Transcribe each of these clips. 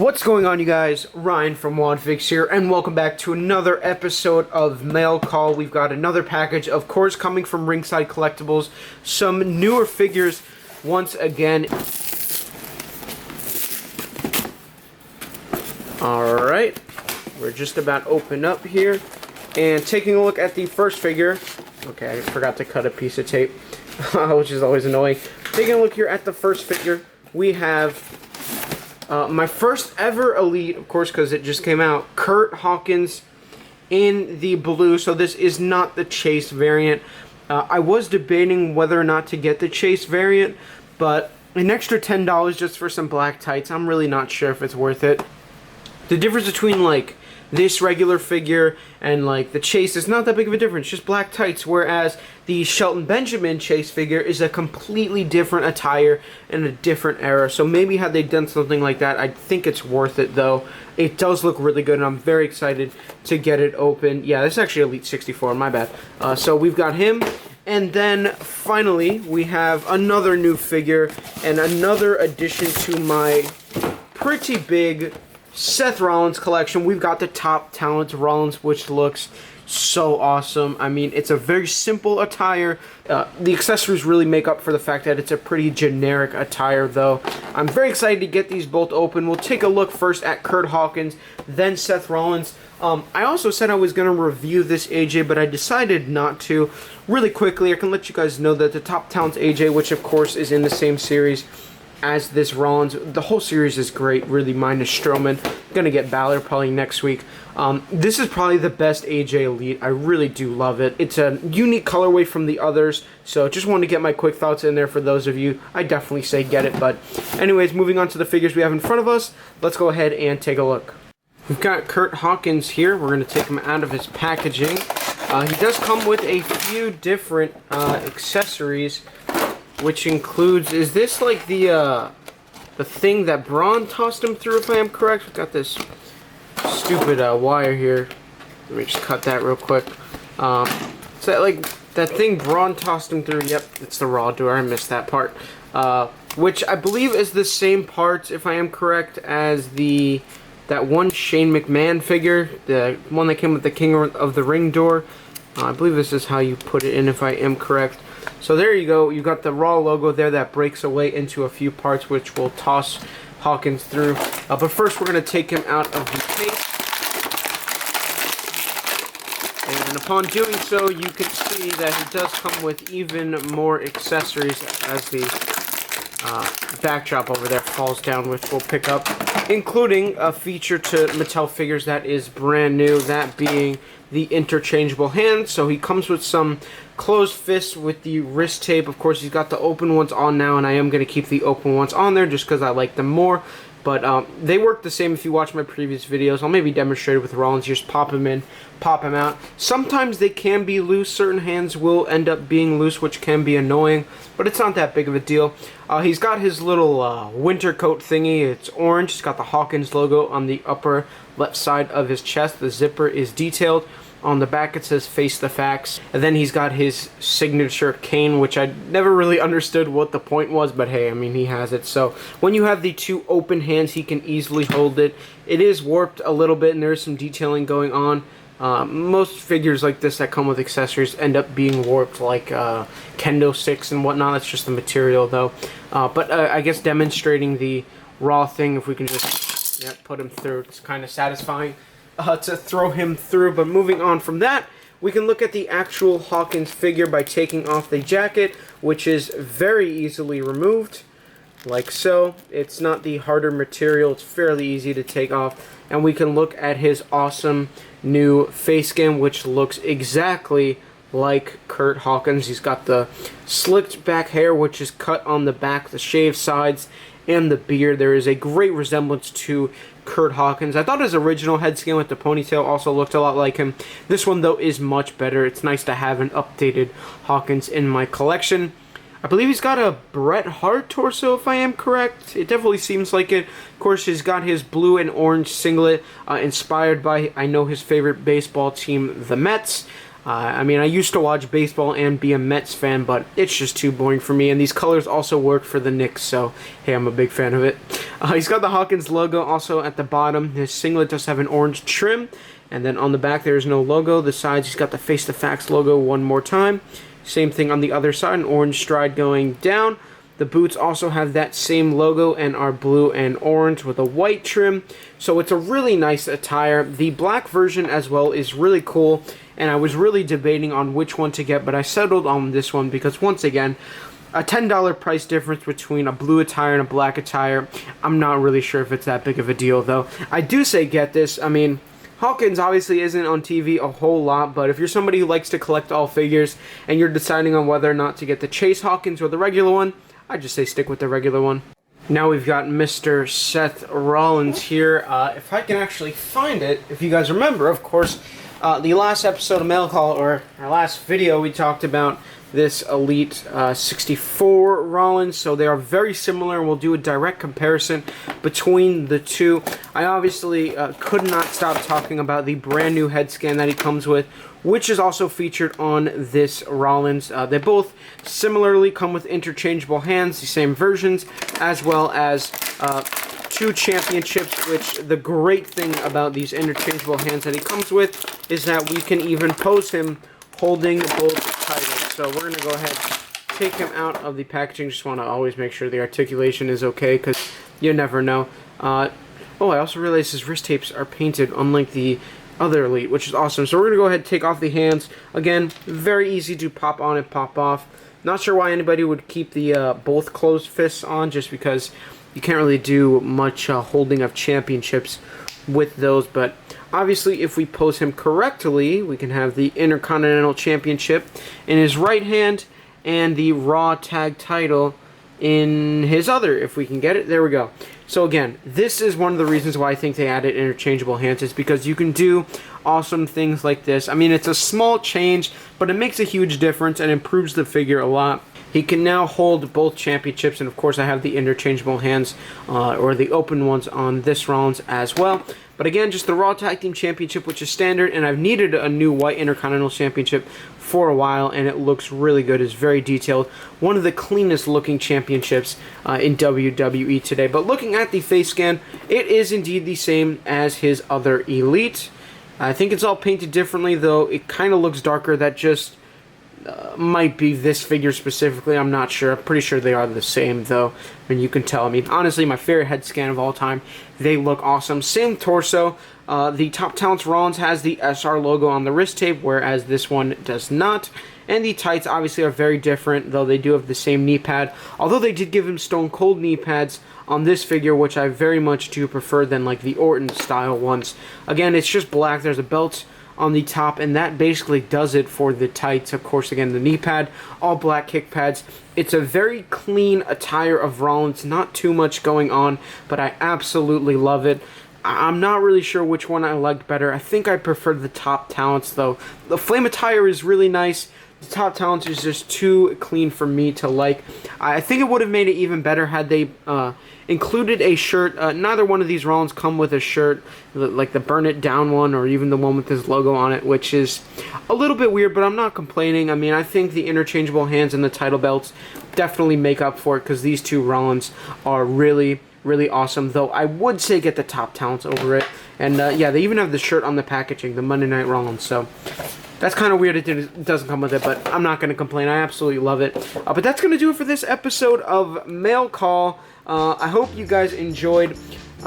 What's going on, you guys? Ryan from WadFix here, and welcome back to another episode of Mail Call. We've got another package, of course, coming from Ringside Collectibles. Some newer figures once again. Alright, we're just about to open up here, and taking a look at the first figure. Okay, I forgot to cut a piece of tape, which is always annoying. Taking a look here at the first figure, we have my first ever Elite, of course, because it just came out, CURT HAWKINS in the blue. So this is not the Chase variant. I was debating whether or not to get the Chase variant, but an extra $10 just for some black tights, I'm really not sure if it's worth it. The difference between, like, this regular figure and, like, the Chase is not that big of a difference, just black tights, whereas the Shelton Benjamin Chase figure is a completely different attire and a different era. So maybe had they done something like that, I think it's worth it, though. It does look really good, and I'm very excited to get it open. Yeah, this is actually Elite 64, my bad. So we've got him. And then, finally, we have another new figure and another addition to my pretty big Seth Rollins collection. We've got the Top Talent Rollins, which looks so awesome. I mean, it's a very simple attire. The accessories really make up for the fact that it's a pretty generic attire, though. I'm very excited to get these both open. We'll take a look first at CURT HAWKINS, then Seth Rollins. I also said I was going to review this AJ, but I decided not to. Really quickly, I can let you guys know that the Top Talent AJ, which of course is in the same series as this Rollins, the whole series is great, really, minus Strowman. Gonna get Balor probably next week. This is probably the best AJ Elite. I really do love it. It's a unique colorway from the others, so just wanted to get my quick thoughts in there for those of you. I definitely say get it, but anyways, moving on to the figures we have in front of us, let's go ahead and take a look. We've got CURT HAWKINS here. We're gonna take him out of his packaging. He does come with a few different accessories, which includes, is this like the thing that Braun tossed him through, if I am correct? We've got this stupid wire here. Let me just cut that real quick. So that, like, that thing Braun tossed him through, yep, it's the Raw door, I missed that part. Which I believe is the same parts, if I am correct, as that one Shane McMahon figure, the one that came with the King of the Ring door. I believe this is how you put it in, if I am correct. So there you go. You've got the Raw logo there that breaks away into a few parts, which will toss Hawkins through. But first, we're going to take him out of the case. And upon doing so, you can see that he does come with even more accessories as the backdrop over there falls down, which we'll pick up, including a feature to Mattel figures that is brand new, that being the interchangeable hands. So he comes with some closed fists with the wrist tape. Of course, he's got the open ones on now, and I am going to keep the open ones on there just because I like them more. But they work the same if you watch my previous videos. I'll maybe demonstrate it with Rollins. You just pop them in, pop them out. Sometimes they can be loose. Certain hands will end up being loose, which can be annoying, but it's not that big of a deal. He's got his little winter coat thingy. It's orange. It's got the Hawkins logo on the upper left side of his chest. The zipper is detailed. On the back it says "Face the Facts," and then he's got his signature cane, which I never really understood what the point was, but hey, I mean, he has it. So when you have the two open hands, he can easily hold it. It is warped a little bit, and there's some detailing going on. Most figures like this that come with accessories end up being warped, like kendo sticks and whatnot. That's just the material, though. But I guess demonstrating the Raw thing, if we can just put him through, it's kind of satisfying to throw him through. But moving on from that, we can look at the actual Hawkins figure by taking off the jacket, which is very easily removed, like so. It's not the harder material, it's fairly easy to take off. And we can look at his awesome new face skin, which looks exactly like CURT HAWKINS. He's got the slicked back hair, which is cut on the back, the shaved sides, and the beard. There is a great resemblance to CURT HAWKINS. I thought his original head skin with the ponytail also looked a lot like him. This one, though, is much better. It's nice to have an updated Hawkins in my collection. I believe he's got a Bret Hart torso, if I am correct. It definitely seems like it. Of course, he's got his blue and orange singlet, inspired by, I know, his favorite baseball team, the Mets. I mean, I used to watch baseball and be a Mets fan, but it's just too boring for me. And these colors also work for the Knicks, so hey, I'm a big fan of it. He's got the Hawkins logo also at the bottom. His singlet does have an orange trim. And then on the back, there is no logo. The sides, he's got the Face the Facts logo one more time. Same thing on the other side, an orange stride going down. The boots also have that same logo and are blue and orange with a white trim. So it's a really nice attire. The black version as well is really cool. And I was really debating on which one to get, but I settled on this one because, once again, a $10 price difference between a blue attire and a black attire. I'm not really sure if it's that big of a deal, though. I do say get this. I mean, Hawkins obviously isn't on TV a whole lot, but if you're somebody who likes to collect all figures and you're deciding on whether or not to get the Chase Hawkins or the regular one, I just say stick with the regular one. Now we've got Mr. Seth Rollins here. If I can actually find it, if you guys remember, of course, the last episode of Mail Call, or our last video, we talked about this Elite 64 Rollins, so they are very similar, and we'll do a direct comparison between the two. I obviously could not stop talking about the brand new head scan that he comes with, which is also featured on this Rollins. They both similarly come with interchangeable hands, the same versions, as well as 2 championships, which the great thing about these interchangeable hands that he comes with is that we can even pose him holding both titles. So we're going to go ahead, take him out of the packaging. Just want to always make sure the articulation is okay, because you never know. Oh, I also realized his wrist tapes are painted, unlike the other Elite, which is awesome. So we're going to go ahead and take off the hands. Again, very easy to pop on and pop off. Not sure why anybody would keep the both closed fists on, just because you can't really do much holding of championships with those, but obviously if we pose him correctly, we can have the Intercontinental Championship in his right hand and the Raw Tag title in his other, if we can get it. There we go. So again, this is one of the reasons why I think they added interchangeable hands, is because you can do awesome things like this. I mean, it's a small change, but it makes a huge difference and improves the figure a lot. He can now hold both championships, and of course I have the interchangeable hands, or the open ones on this Rollins as well. But again, just the Raw Tag Team Championship, which is standard, and I've needed a new white Intercontinental Championship for a while, and it looks really good. It's very detailed. One of the cleanest looking championships in WWE today. But looking at the face scan, it is indeed the same as his other Elite. I think it's all painted differently, though. It kind of looks darker. That just might be this figure specifically. I'm not sure. I'm pretty sure they are the same, though. I mean, you can tell. I mean, honestly, my favorite head scan of all time. They look awesome. Same torso. The Top Talents Rollins has the SR logo on the wrist tape, whereas this one does not. And the tights obviously are very different, though they do have the same knee pad. Although they did give him Stone Cold knee pads on this figure, which I very much do prefer than like the Orton style ones. Again, it's just black. There's a belt on the top, and that basically does it for the tights. Of course, again, the knee pad, all black kick pads. It's a very clean attire of Rollins, not too much going on, but I absolutely love it. I'm not really sure which one I liked better. I think I preferred the Top Talents, though. The Flame attire is really nice. The Top Talents is just too clean for me to like. I think it would have made it even better had they included a shirt. Neither one of these Rollins come with a shirt, like the Burn It Down one, or even the one with his logo on it, which is a little bit weird, but I'm not complaining. I mean, I think the interchangeable hands and the title belts definitely make up for it, because these two Rollins are really, really awesome, though I would say get the Top Talents over it. And yeah, they even have the shirt on the packaging, the Monday Night Rollins, so that's kind of weird it doesn't come with it, but I'm not going to complain. I absolutely love it. But that's going to do it for this episode of Mail Call. I hope you guys enjoyed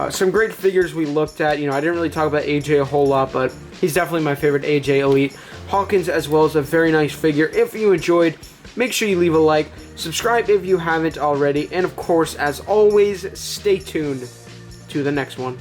some great figures we looked at. You know, I didn't really talk about AJ a whole lot, but he's definitely my favorite AJ Elite. Hawkins as well is a very nice figure. If you enjoyed, make sure you leave a like, subscribe if you haven't already, and of course, as always, stay tuned to the next one.